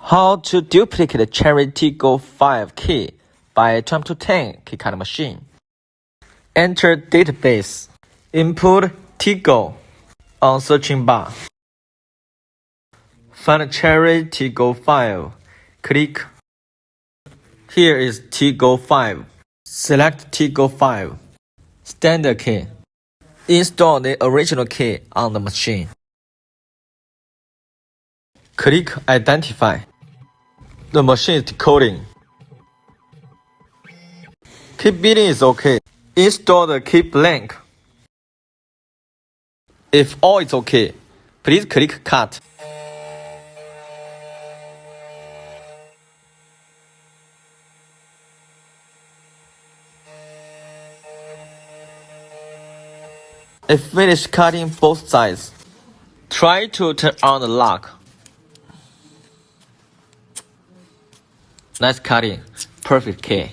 How to duplicate the Chery Tiggo5 key by 2m2tank key cutting machine. Enter database. Input Tiggo on searching bar. Find Chery Tiggo5. Click. Here is Tiggo5. Select Tiggo5. Standard key. Install the original key on the machine. Click Identify. The machine is decoding. Keep beating is OK. Install the key blank. If all is OK, please click Cut. If finished cutting both sides, try to turn on the lock. Nice cutting. Perfect key.